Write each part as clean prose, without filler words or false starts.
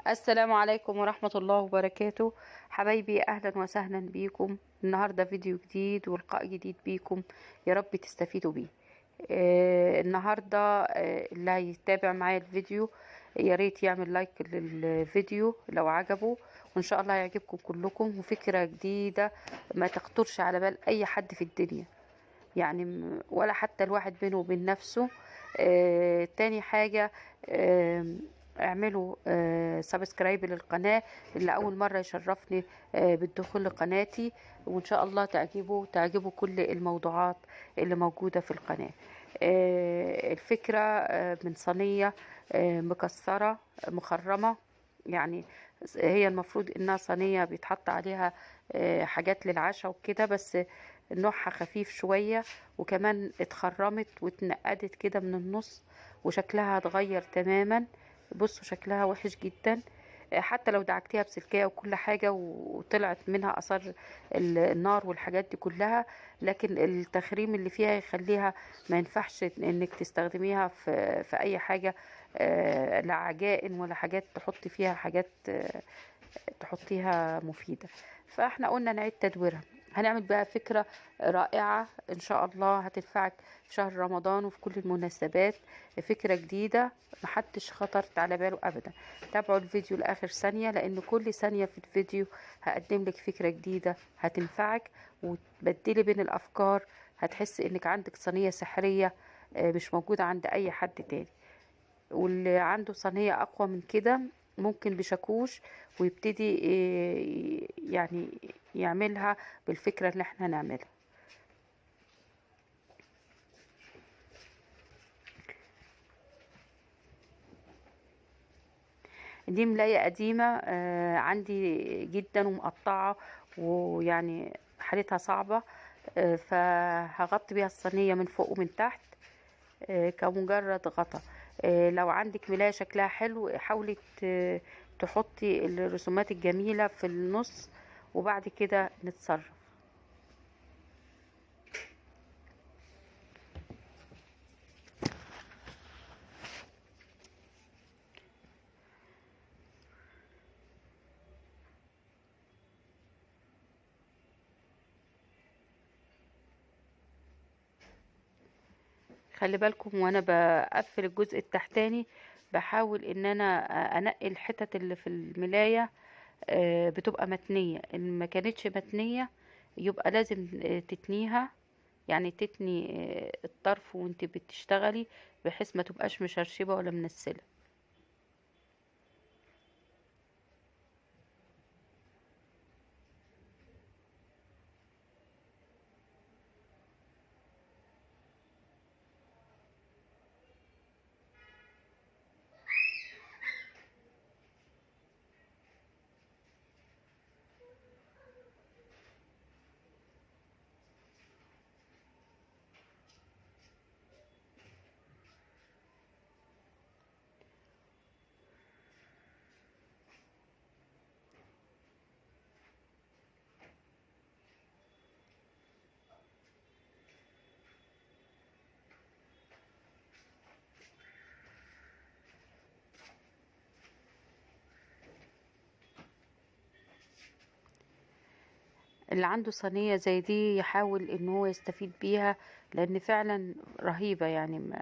السلام عليكم ورحمة الله وبركاته. حبايبي أهلا وسهلا بيكم. النهاردة فيديو جديد ولقاء جديد بيكم، يا رب تستفيدوا بيه. النهاردة اللي هيتابع معايا الفيديو يا ريت يعمل لايك للفيديو لو عجبه، وإن شاء الله يعجبكم كلكم، وفكرة جديدة ما تخطرش على بال أي حد في الدنيا، يعني ولا حتى الواحد بينه وبين نفسه. تاني حاجة، اعملوا سبسكرايب للقناة اللي أول مرة يشرفني بالدخول لقناتي، وإن شاء الله تعجبوا كل الموضوعات اللي موجودة في القناة. الفكرة من صينية مكسرة مخرمة، يعني هي المفروض انها صينية بيتحط عليها حاجات للعشاء وكده، بس نوعها خفيف شوية، وكمان اتخرمت واتنقدت كده من النص، وشكلها اتغير تماما. بصوا شكلها وحش جدا، حتى لو دعكتيها بسلكية وكل حاجة وطلعت منها أثر النار والحاجات دي كلها، لكن التخريم اللي فيها يخليها ما ينفعش انك تستخدميها في اي حاجة، لا عجائن ولا حاجات تحطي فيها حاجات تحطيها مفيدة. فاحنا قلنا نعيد تدويرها. هنعمل بقى فكرة رائعة ان شاء الله هتنفعك في شهر رمضان وفي كل المناسبات. فكرة جديدة محدش خطرت على باله ابدا. تابعوا الفيديو لاخر ثانية، لان كل ثانية في الفيديو هقدم لك فكرة جديدة هتنفعك وتبدلي بين الافكار. هتحس انك عندك صينية سحرية مش موجودة عند اي حد تاني. واللي عنده صينية أقوى من كده ممكن بشاكوش ويبتدي يعني يعملها بالفكرة اللي احنا هنعملها. دي ملاية قديمة عندي جدا ومقطعة، ويعني حالتها صعبة، فهغطي بيها الصينية من فوق ومن تحت كمجرد غطا. لو عندك ملاية شكلها حلو حاولي تحطي الرسومات الجميلة في النص، وبعد كده نتصرف. خلي بالكم وانا بقفل الجزء التحتاني بحاول ان انا انقي الحتت اللي في الملاية بتبقى متنية. ان ما كانتش متنية يبقى لازم تتنيها، يعني تتني الطرف وانت بتشتغلي، بحيث ما تبقاش مشرشبة ولا منسلة. اللي عنده صينية زي دي يحاول ان هو يستفيد بيها، لان فعلا رهيبة، يعني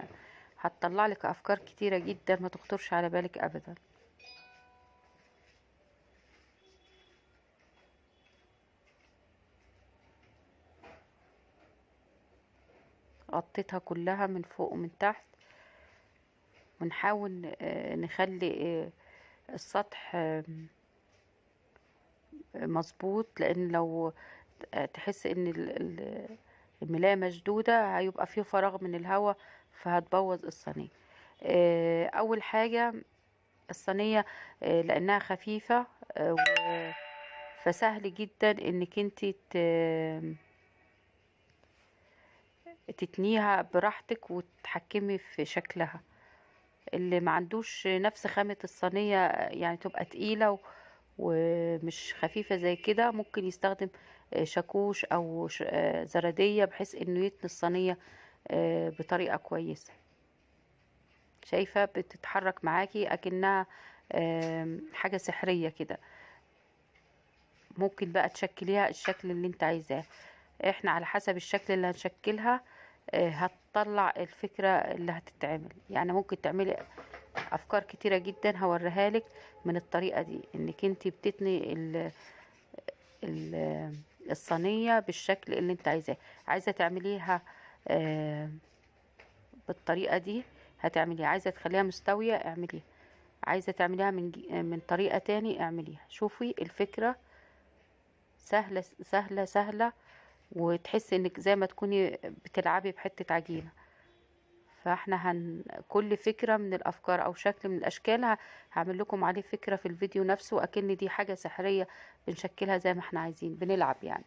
هتطلع لك افكار كتيرة جدا ما تخطرش على بالك ابدا. غطيتها كلها من فوق ومن تحت، ونحاول نخلي السطح مظبوط، لان لو تحس ان الملاية مشدودة هيبقى فيه فراغ من الهواء فهتبوظ الصينية. اول حاجة الصينية لانها خفيفة فسهل جدا انك انت تتنيها براحتك وتتحكمي في شكلها. اللي ما عندوش نفس خامة الصينية يعني تبقى تقيلة ومش خفيفة زي كده، ممكن يستخدم شاكوش او زردية بحيث انه يتني الصينية بطريقة كويسة. شايفة بتتحرك معاكي اكنها حاجة سحرية كده. ممكن بقى تشكليها الشكل اللي انت عايزاه. احنا على حسب الشكل اللي هنشكلها هتطلع الفكرة اللي هتتعمل. يعني ممكن تعملي افكار كتيرة جدا هوريها لك من الطريقة دي، انك انت بتتني ال- الصينية بالشكل اللي انت عايزاه. عايزة تعمليها بالطريقة دي هتعمليها، عايزة تخليها مستوية اعمليها، عايزة تعمليها من طريقة تاني اعمليها. شوفي الفكرة سهلة سهلة سهلة، وتحسي انك زي ما تكوني بتلعبي بحتة عجينة. فاحنا كل فكرة من الافكار او شكل من الاشكال هعمل لكم عليه فكرة في الفيديو نفسه، اكن دي حاجة سحرية بنشكلها زي ما احنا عايزين، بنلعب يعني.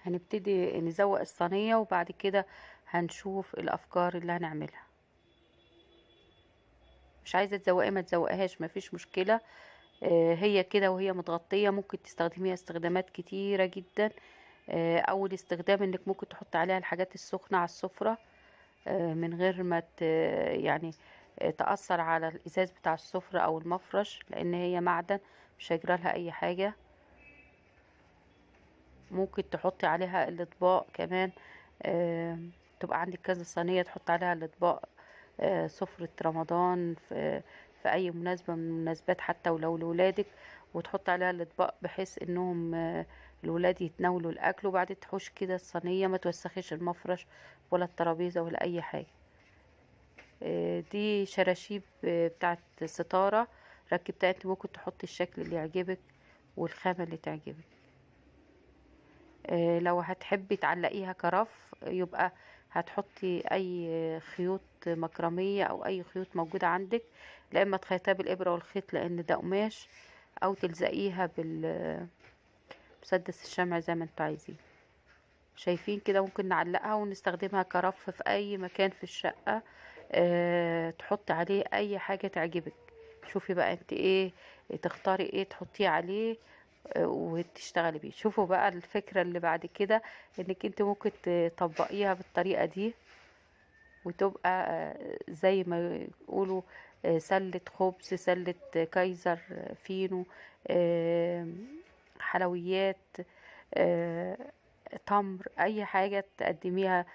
هنبتدي نزوق الصينية وبعد كده هنشوف الافكار اللي هنعملها. مش عايزة تزوقي ما تزوقهاش مفيش مشكلة. هي كده وهي متغطية ممكن تستخدميها استخدامات كتيرة جدا. اول استخدام انك ممكن تحط عليها الحاجات السخنة على السفرة من غير ما يعني تأثر على الازاز بتاع السفرة او المفرش، لان هي معدن مش هيجرى لها اي حاجة. ممكن تحطي عليها الاطباق كمان. آه، تبقى عندك كذا صينية تحط عليها الاطباق. سفرة رمضان في اي مناسبة من المناسبات، حتى ولو لولادك، وتحط عليها الاطباق بحيث انهم الولاد يتناولوا الاكل، وبعدين تحوش كده الصينية ما توسخيش المفرش ولا الترابيزة ولا اي حاجة. دي شراشيب بتاعت ستارة ركبتها انت، ممكن تحطي الشكل اللي يعجبك والخامة اللي تعجبك. لو هتحبي تعلقيها كرف يبقى هتحطي اي خيوط مكرمية او اي خيوط موجودة عندك، لا اما تخيطيها بالابرة والخيط لان ده قماش، او تلزقيها بمسدس الشمع زي ما انتوا عايزين. شايفين كده ممكن نعلقها ونستخدمها كرف في اي مكان في الشقة. تحطي عليه اي حاجة تعجبك. شوفي بقى انت ايه تختاري ايه تحطيه عليه وتشتغلي بيه. شوفوا بقى الفكرة اللي بعد كده، انك انت ممكن تطبقيها بالطريقة دي وتبقى زي ما يقولوا سلة خبز، سلة كايزر، فينو، آه، حلويات، آه، تمر، اي حاجة تقدميها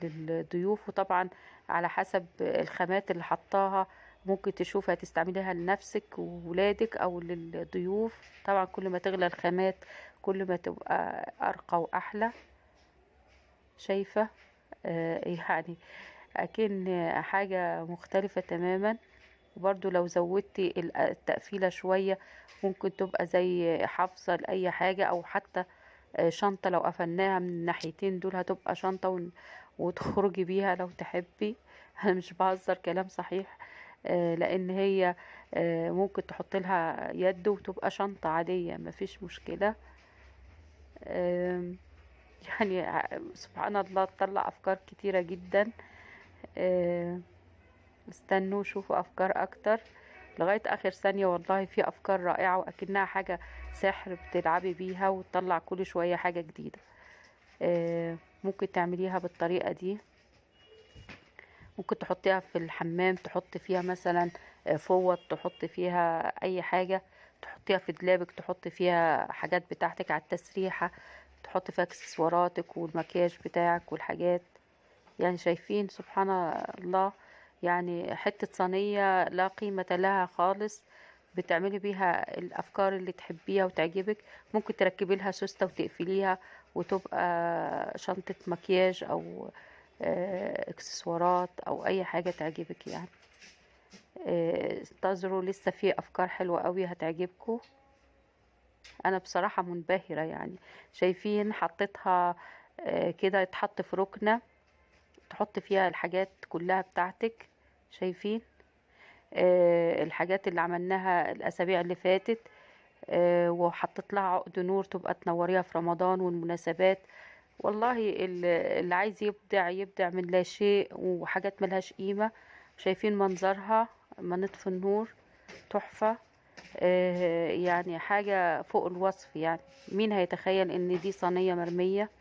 للضيوف. وطبعا على حسب الخامات اللي حطاها ممكن تشوفي هتستعمليها لنفسك وولادك او للضيوف. طبعا كل ما تغلى الخامات كل ما تبقى ارقى واحلى. شايفة يعني اكن حاجة مختلفة تماما. وبرضو لو زودتي التقفيلة شوية ممكن تبقى زي حافظة لأي حاجة، أو حتى شنطة لو قفلناها من الناحيتين دول هتبقى شنطة وتخرجي بيها لو تحبي. أنا مش بهزر، كلام صحيح. لأن هي ممكن تحط لها يد وتبقى شنطة عادية مفيش مشكلة. آم، يعني سبحان الله تطلع أفكار كتيرة جدا. استنوا شوفوا افكار اكتر لغاية اخر ثانية. والله في افكار رائعة واكنها حاجة سحر بتلعبي بيها وتطلع كل شوية حاجة جديدة. ممكن تعمليها بالطريقة دي. ممكن تحطيها في الحمام، تحط فيها مثلا فوط، تحط فيها اي حاجة، تحطيها في دولابك، تحط فيها حاجات بتاعتك على التسريحة، تحط فيها اكسسواراتك والمكياج بتاعك والحاجات. يعني شايفين سبحان الله، يعني حتة صينية لا قيمة لها خالص بتعملي بيها الأفكار اللي تحبيها وتعجبك. ممكن تركبي لها سوستة وتقفليها وتبقى شنطة مكياج أو اكسسوارات أو أي حاجة تعجبك يعني. انتظروا لسه في أفكار حلوة قوي هتعجبكم. أنا بصراحة منبهرة يعني. شايفين حطيتها كده يتحط في ركنة تحط فيها الحاجات كلها بتاعتك. شايفين الحاجات اللي عملناها الاسابيع اللي فاتت. وحطيت لها عقد نور تبقى تنوريها في رمضان والمناسبات. والله اللي عايز يبدع يبدع من لا شيء وحاجات ملهاش قيمة. شايفين منظرها ما نطفي النور تحفة. يعني حاجة فوق الوصف. يعني مين هيتخيل ان دي صينية مرمية